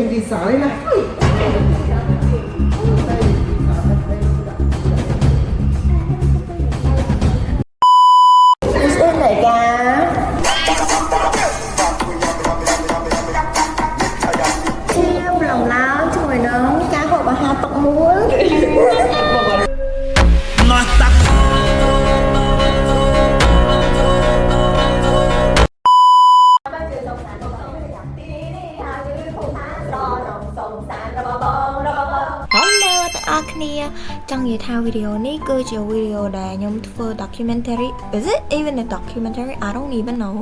đi sỏi này. Xin lại cá chiêu lòng láo cho người nướng cá hộp và hạt tóc muối. Hello ទាំងអស់គ្នាចង់និយាយថាវីដេអូនេះគឺជាវីដេអូដែលខ្ញុំធ្វើ documentary is it even a documentary I don't even know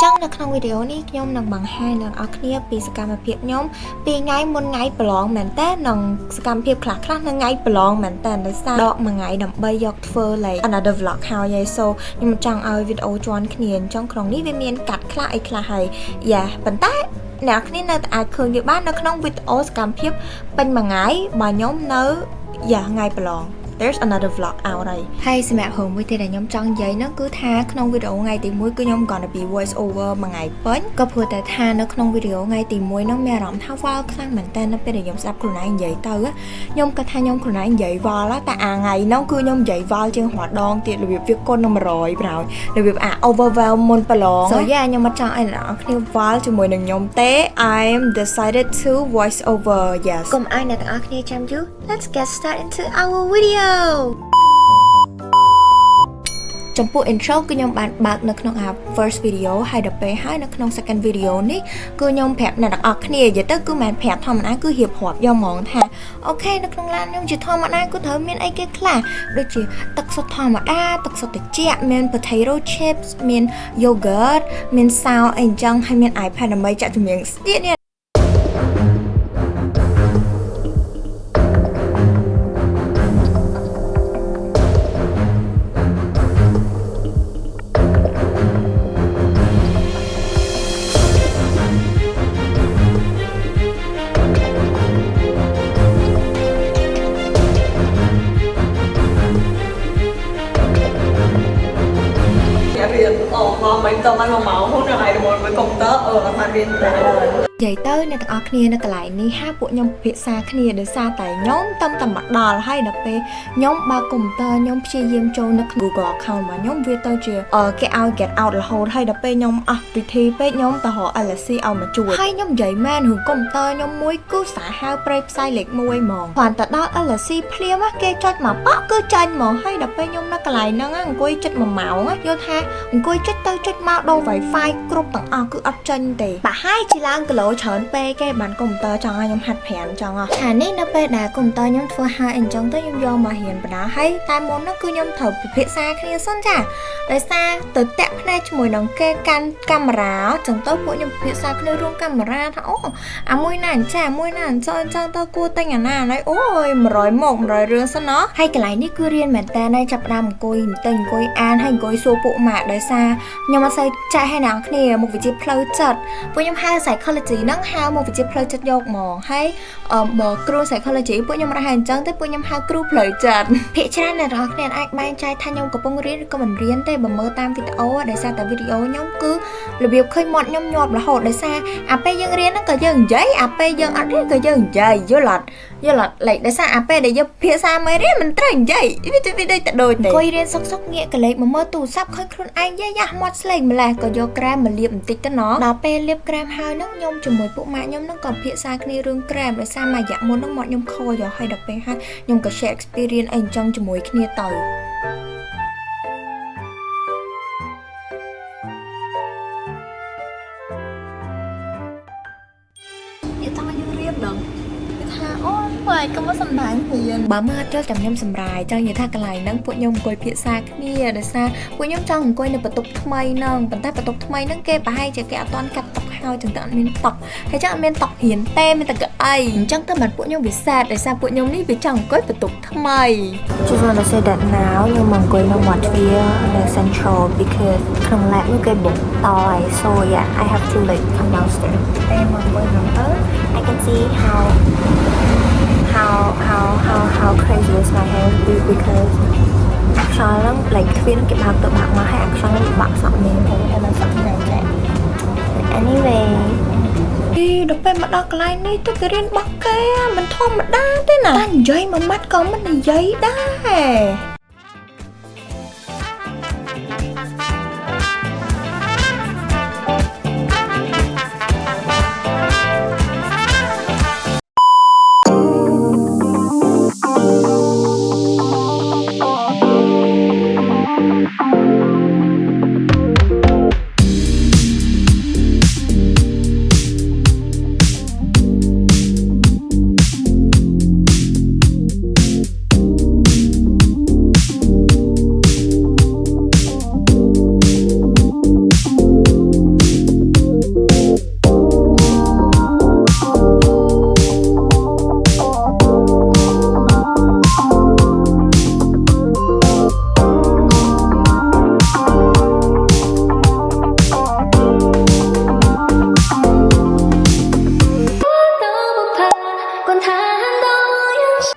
ចង់នៅក្នុងវីដេអូនេះខ្ញុំនឹងបង្ហាញដល់អ្នកគ្នាពីសកម្មភាពខ្ញុំពីថ្ងៃមុនថ្ងៃប្រឡងមែនតើនិងសកម្មភាពខ្លះៗនៅថ្ងៃប្រឡងមែនតើដោយសារដកមួយថ្ងៃដើម្បីយកធ្វើ like another vlog ហើយ so ខ្ញុំចង់ឲ្យវីដេអូជាន់គ្នាអញ្ចឹងក្នុងនេះវាមានកាត់ខ្លះអីខ្លះហើយយ៉ាប៉ុន្តែអ្នកគ្នានៅតែអាចឃើញវាបាននៅក្នុងវីដេអូសកម្មភាពពេញមួយថ្ងៃបើខ្ញុំនៅថ្ងៃប្រឡង there's another vlog out ហើយសម្រាប់រឿងមួយទៀតដែលខ្ញុំចង់និយាយនោះគឺថាក្នុងវីដេអូថ្ងៃទី1គឺខ្ញុំ gonna be voice over មួយថ្ងៃពេញក៏ព្រោះតែថានៅក្នុងវីដេអូថ្ងៃទី1នោះមានអារម្មណ៍ថាវល់ខ្លាំងមែនតើនៅពេលដែលខ្ញុំស្ដាប់ខ្លួនឯងនិយាយទៅខ្ញុំគិតថាខ្ញុំខ្លួនឯងនិយាយវល់តែអាថ្ងៃនោះគឺខ្ញុំនិយាយវល់ជាងរាល់ដងទៀតរបៀបវាគុណនឹង100ប្រហែលរបៀបoverwhelm មុនប្រឡង so yeah ខ្ញុំអត់ចង់ឲ្យអ្នកនរគ្នាវល់ជាមួយនឹងខ្ញុំទេ I'm decided to voice over yes កុំឲ្យអ្នកទាំងអស់គ្នាចាំយូរ let's get started into our videoចំពោះ intro គឺខ្ញុំបានបើកនៅក្នុង first video ហើយដល់ពេលហើយនៅក្នុង second video នេះគឺខ្ញុំប្រាប់អ្នកទាំងអស់គ្នានិយាយទៅគឺមិនប្រាប់ធម្មតាគឺរៀបរាប់យកហ្មងថាអូខេនៅក្នុងឡានខ្ញុំជាធម្មតាគឺត្រូវមានអីគេខ្លះដូចជាទឹកសុទ្ធធម្មតាទឹកសុទ្ធត្រជាក់មាន potato chips មាន yogurt មានសោអីអញ្ចឹងហើយមាន iPad ដើម្បីចាក់ជំនាញស្ទាកនេះមិនต้องមកមកហូបនៅហើយមួយកុំព្យូទ័រអត់បានរៀនតែនិយាយទៅអ្នកទាំងអស់គ្នានៅកន្លែងនេះហាពួកខ្ញុំពិភាក្សាគ្នាដោយសារតែខ្ញុំតែមកដល់ហើយដល់ពេលខ្ញុំបើកកុំព្យូទ័រខ្ញុំព្យាយាមចូលនៅ Google account របស់ខ្ញុំវាទៅជាគេឲ្យ get out រហូតហើយដល់ពេលខ្ញុំអស់ពិធីពេកខ្ញុំទៅរក LC ឲ្យមកជួយហើយខ្ញុំនិយាយមែនរឿងកុំព្យូទ័រខ្ញុំមួយគឺសាហាវប្រេផ្សាយលេខ1ហ្មងគ្រាន់តែដល់ LC ភ្លាមគេចុចមកប៉គឺចាញ់ហ្មងហើយដល់ពេលខ្ញុំនៅកន្លែងហ្នឹងអង្គុយចិត្ត1ម៉ោងយល់ថាអង្គុយចិត្តទៅចុចមកដូរ Wi-Fi គ្រប់ទាំងអស់គឺអត់ចាញ់ទេប្រហែលជាឡើងគីឡូច្រើនពេកគេបានកុំព្យូទ័រចង់ឲ្យខ្ញុំហាត់ប្រាំចង់ថានេះនៅពេលដែលកុំព្យូទ័រខ្ញុំធ្វើហើយអញ្ចឹងទៅខ្ញុំយកមករៀនបណ្ដាហើយតែមុនហ្នឹងគឺខ្ញុំត្រូវពិភាក្សាគ្នាសិនចាដោយសារទៅតាក់ភ្នែកជាមួយនឹងគេកាន់កាមេរ៉ាអញ្ចឹងទៅពួកខ្ញុំពិភាក្សាគ្នារួមកាមេរ៉ាថាអូអាមួយណាអញ្ចឹងមួយណាអញ្ចឹងទៅគួរតែញអាណាហើយអូយ100មក100រឿងសិនណាហើយកន្លែងនេះគឺរៀនមែនតើហើយចាប់ដើមអង្គុយបន្តិចអង្គុយអានហើយអង្គុយសួរពួកម៉ាក់ដោយសារខ្ញុំអត់សូវចែកឲ្យអ្នកគ្នាមុខវិជ្ជាផ្លូវចិត្តពួកខ្ញុំហៅ psychology ហ្នឹងហៅមុខវិជ្ជាផ្លូវចិត្តយកហ្មងហើយបើគ្រូ psychology ពួកខ្ញុំរហែអញ្ចឹងទៅពួកខ្ញុំហៅគ្រូផ្លូវចិត្តភាគច្រើនអ្នកនរគ្នាអាចបែងចែកថាខ្ញុំកំពុងរៀនឬក៏មិនរៀនទេបើមើលតាមវីដេអូដោយសារតែវីដេអូខ្ញុំគឺរបៀបឃើញមាត់ខ្ញុំញាប់រហូតដោយសារអាពេលយើងរៀនហ្នឹងក៏យើងនិយាយអាពេលយើងអត់រៀនក៏យើងនិយាយយល់អត់like ដោយសារអាពេលដែលយើងភាសាមិនរៀនមិនត្រូវនិយាយវាដូចតែដូចទេអង្គុយរៀនសុកងាកកលេចមកមើលទូរស័ព្ទឃើញខ្លួនឯងយ៉ាស់មាត់ស្លេកម្លេះក៏យកក្រែមមកលាបបន្តិចទៅណោះដល់ពេលលាបក្រែមហើយហ្នឹងខ្ញុំជាមួយពួកម៉ាក់ខ្ញុំហ្នឹងក៏ភាសាគ្នារឿងក្រែមដោយសារមួយរយៈមុនហ្នឹងមកខ្ញុំខូចហើយដល់ពេលហើយខ្ញុំក៏ share experience អីអញ្ចឹងជាមួយគ្នាទៅក៏មកសម្ដែងហ៊ានបើមើលអត់ចូលចាំខ្ញុំសម្រាយចង់និយាយថាកន្លែងហ្នឹងពួកខ្ញុំអង្គុយភាសាគ្នាដោយសារពួកខ្ញុំចង់អង្គុយនៅបន្ទប់ថ្មីហ្នឹងប៉ុន្តែបន្ទប់ថ្មីហ្នឹងគេប្រហែលជាគេអត់ទាន់កាត់តុហើយចឹងតែអត់មានតុហើយចឹងអត់មានតុរៀនទេមានតែកៅអីអញ្ចឹងទៅបាត់ពួកខ្ញុំវាសែតដោយសារពួកខ្ញុំនេះវាចង់អង្គុយបន្ទប់ថ្មី Just want to say that now ខ្ញុំមកអង្គុយនៅមាត់ទ្វារនៅ Central because ក្នុង lab នោះគេបុកតហើយ so yeah I have to like come downstairs តែមកអង្គុយហ្នឹងទៅ I can see how crazy is my hair because ខ្យល់ហ្នឹង like ទ្វារគេបើកទៅបាក់មកហើយអាខ្យល់បាក់សក់មានហើយហើយសក់ញ៉ៃតែ anyway ដល់ពេលមកដល់កន្លែងនេះទៅគេរៀនបោះគេមិនធម្មតាទេណាតែនិយាយមួយម៉ាត់ក៏មិននិយាយដែរ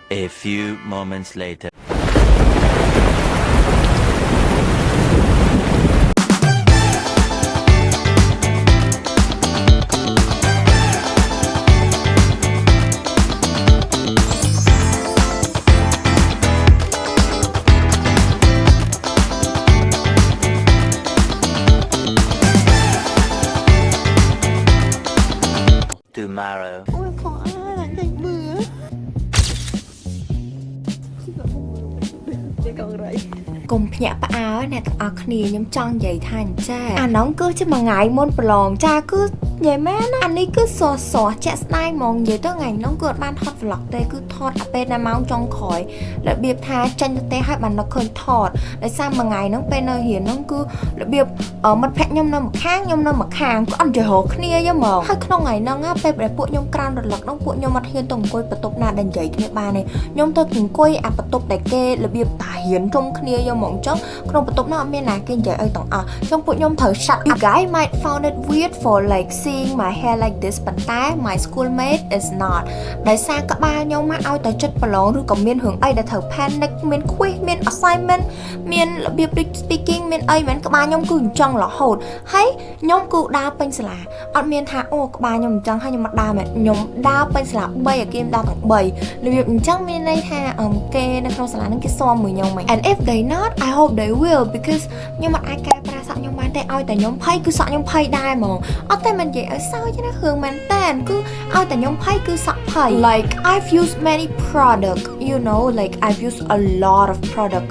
A few moments later. Tomorrow. កុំភ្ញាក់ផ្អើលអ្នកទាំងអស់គ្នាខ្ញុំចង់និយាយថាអញ្ចាអានោះគឺជាមួយថ្ងៃមុនប្រឡងចាគឺនិយាយមែនណាអានេះគឺសសជាក់ស្ដែងហ្មងនិយាយទៅថ្ងៃនោះគឺអត់បានថត vlog ទេគឺថតដល់ពេលណាម៉ោងចុងក្រោយរបៀបថាចេញទៅទេឲ្យបាននឹកឃើញថតដោយសារមួយថ្ងៃនោះពេលនៅរៀននោះគឺរបៀបមិត្តភក្តិខ្ញុំនៅម្ខាងខ្ញុំនៅម្ខាងក៏អត់និយាយរកគ្នាយហ្មងហើយក្នុងថ្ងៃហ្នឹងពេលដែលពួកខ្ញុំក្រានរលឹកនោះពួកខ្ញុំអត់ហ៊ានទៅអង្គុយបន្ទប់ណាដែលនិយាយគ្នាបានទេខ្ញុំទៅអង្គុយអាបន្ទប់ដែលគេរបៀបតារៀនជុំគ្នាយហ្មងចុះក្នុងបន្ទប់នោះអត់មានណាគេនិយាយអីទាំងអស់ចុះពួកខ្ញុំត្រូវ shut you guys might found it weird for like seeing my hair like this ប៉ុន្តែ my schoolmate is not ដោយសារក្បាលខ្ញុំមកឲ្យតែចិត្តប្រឡងឬក៏មានរឿងអីដែលត្រូវ panic មាន quiz មាន assignment មានរបៀប speaking មានអីមែនក្បាលខ្ញុំគឺអញ្ចឹងរហូតហើយខ្ញុំគឺដើរពេញសាលាអត់មានថាអូក្បាលខ្ញុំអញ្ចឹងហើយខ្ញុំមកដើរមែនខ្ញុំដើរពេញសាលា3ឲ្យគេដើរទាំង3របៀបអញ្ចឹងមានន័យថាគេនៅក្នុងសាលាហ្នឹងគេស៊ាំមួយខ្ញុំហ្មង and if they not I hope they will because ខ្ញុំមិនអាចកែប្រែសក់ខ្ញុំបានទេឲ្យតែខ្ញុំភ័យគឺសក់ខ្ញុំភ័យដែរហ្មងអត់តែមិននិយាយឲ្យសើចណារឿងមែនតែនគឺឲ្យតែខ្ញុំភ័យគឺសក់ភ័យ like I've used many product you know like I've used a lot of product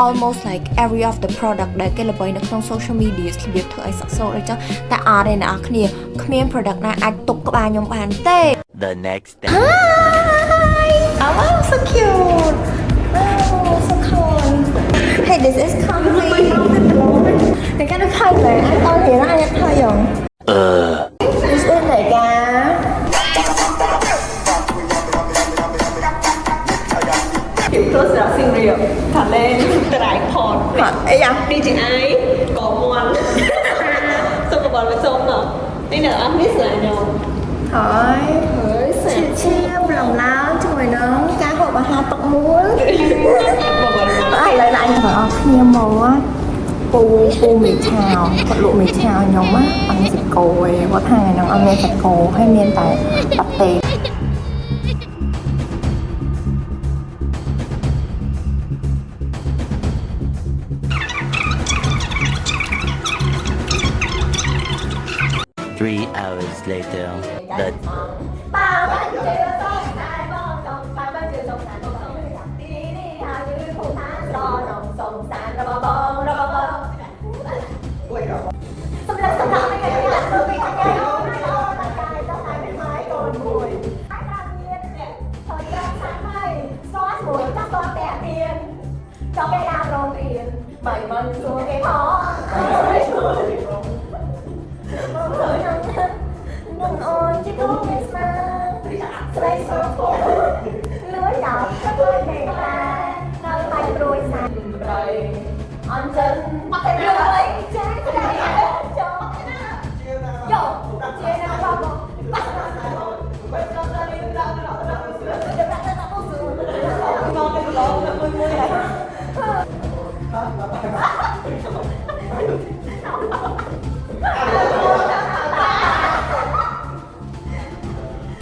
almost like every of the product ដែលគេល្បីនៅក្នុង social media របៀបធ្វើឲ្យសក់សូត្រអីចឹងតែអត់ទេអ្នកនរគ្នាគ្មាន product ណាអាចទប់ក្បាលខ្ញុំបានទេ The next day Hi oh so cute oh so cool hey this is comfy តែគេនៅថៃមែនអត់តទៀតណាអាចថៃយ៉ាងthis is ไหนកាធ្វើស្រាប់ស៊ីរៀបថាលេងត្រៃផតអីយ៉ាង DJI ក៏មួនសុខបលចូលណោះនេះអ្នកអត់នេះស្រាយញោមហើយស្អាតឈាមឡងឡោជាមួយនឹងការហូបអាហារទឹកមួលហើយឡើយអញបងអស់គ្នាមកពូមីឆាវគាត់លក់មីឆាវខ្ញុំណាអត់មានសាច់គោទេគាត់ថាហ្នឹងអត់មានសាច់គោហើយមានតែប៉ាតេ 3 hours later the 3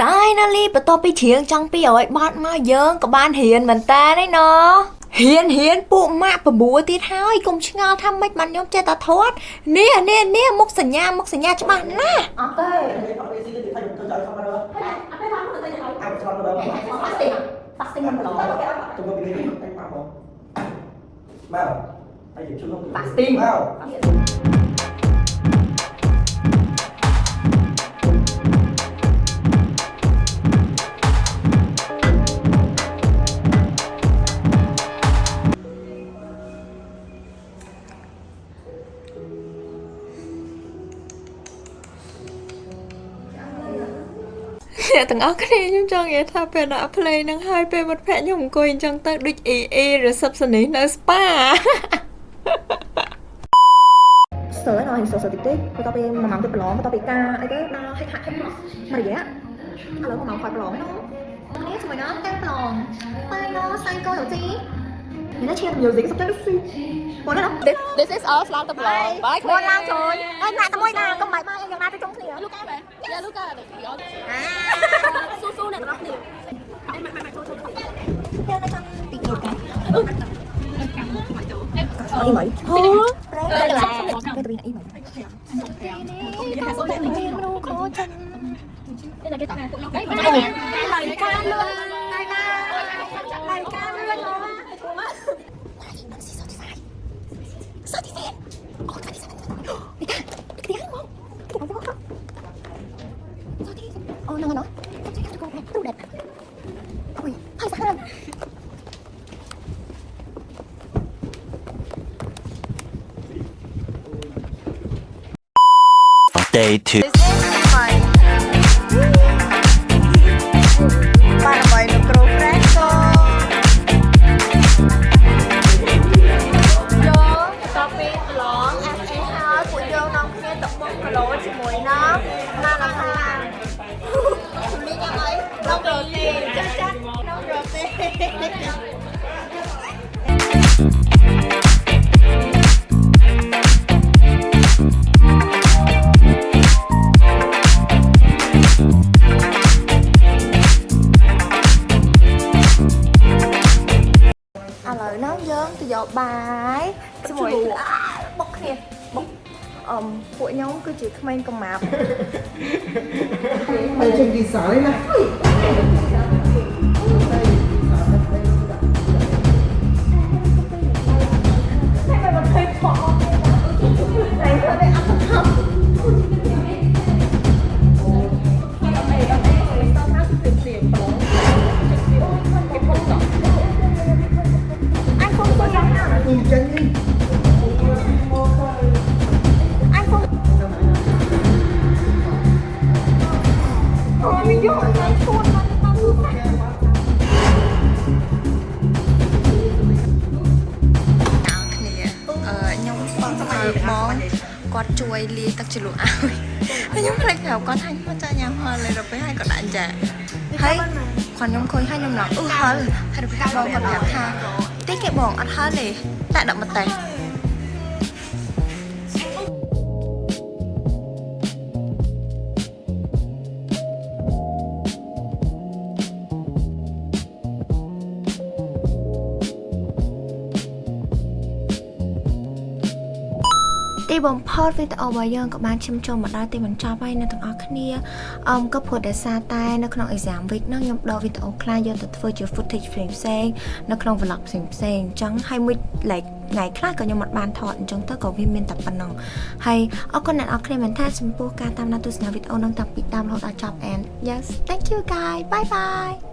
finally បន្ទាប់ពីច្រៀងចង់ពីឲ្យបាត់មកយើងក៏បានរៀនមែនតើទេណហ៊ានពួកម៉ាក់9ទៀតហើយកុំឆ្ងល់ថាម៉េចបានខ្ញុំចេះតែធាត់នេះមុខសញ្ញាច្បាស់ណាស់អត់ទេfasting មិនប្រឡងfasting អ្នកទាំងអស់គ្នាខ្ញុំចង់និយាយថាពេលដាក់ play នឹងហើយពេលមិត្តភក្តិខ្ញុំអង្គុយអញ្ចឹងទៅដូច receptionist នៅ spa សើណាស់សើតិចបន្ទាប់ពី1ម៉ោងទៅប្រឡងបន្ទាប់ពីការអីទៅដល់ឲ្យថាខ្ញុំមករយៈឥឡូវ1ម៉ោង5ប្រឡងហ្នឹងនេះជាមួយណាតែប្រឡងបាយណូសៃកូនទីនេះជា music សុទ្ធតែបងណា This is all ស្លាប់ទៅប្រឡងបាយខ្លួនឡើងជួយអើណាក់តែមួយណាកុំបាយបាយយ៉ាងណាទៅជុំគ្នាលូកាបែយ៉ាលូកាស៊ូអ្នកទាំងអស់គ្នាខ្ញុំនៅចង់ពីលូកាអីមិនអូប្រែកន្លែងទៅវិញអីមិននេះគ្រូខូចនេះតែគេតាពួកលោកអីបាយការលឿនបាយការលឿនមកSatisfied. Oh, satisfied. Kita mau. Oh, no. Tuh đẹp. Ui, hơi sáng hơn. Day 2. Para mọi người pro fresco.ជាមួយណាណាណាថាមីយ៉ាងអីដល់រត់ទេចាស់ដល់រត់ទេឥឡូវហ្នឹងយើងទៅយកបាយជាមួយបុកគ្នាបុកពួកខ្ញុំគឺជាក្មេងកំមាប់មិនជិះទីសល់ណាគាត់ជួយលាយទឹកជ្រលក់ឲ្យខ្ញុំភ្លេចប្រាប់គាត់ថាខ្ញុំចង់ញ៉ាំហឹលเลยដល់ពេលឲ្យគាត់ដាក់ចាហើយគាត់ខ្ញុំឃើញហើយខ្ញុំឡងហឹលហើយដល់ពេលបងគាត់ប្រាប់ថាតិចគេបងអត់ហឹលទេតែដាក់ម្ទេស ទីបំផុតវីដេអូរបស់យើងក៏បានឈានចូលមកដល់ទីបញ្ចប់ហើយអ្នកទាំងអស់គ្នាក៏ព្រោះដោយសារតែនៅក្នុង exam week ហ្នឹងខ្ញុំដកវីដេអូខ្លះយកទៅធ្វើជា footage ផ្សេងៗនៅក្នុង vlog ផ្សេងៗអញ្ចឹងហើយមួយ like ថ្ងៃខ្លះក៏ខ្ញុំអត់បានថតអញ្ចឹងទៅក៏វាមានតែប៉ុណ្ណឹងហើយអរគុណអ្នកនរគ្នាមែនថាចំពោះការតាមដានទស្សនាវីដេអូហ្នឹងតាំងពីដើមរហូតដល់ចប់ and yes thank you guys bye bye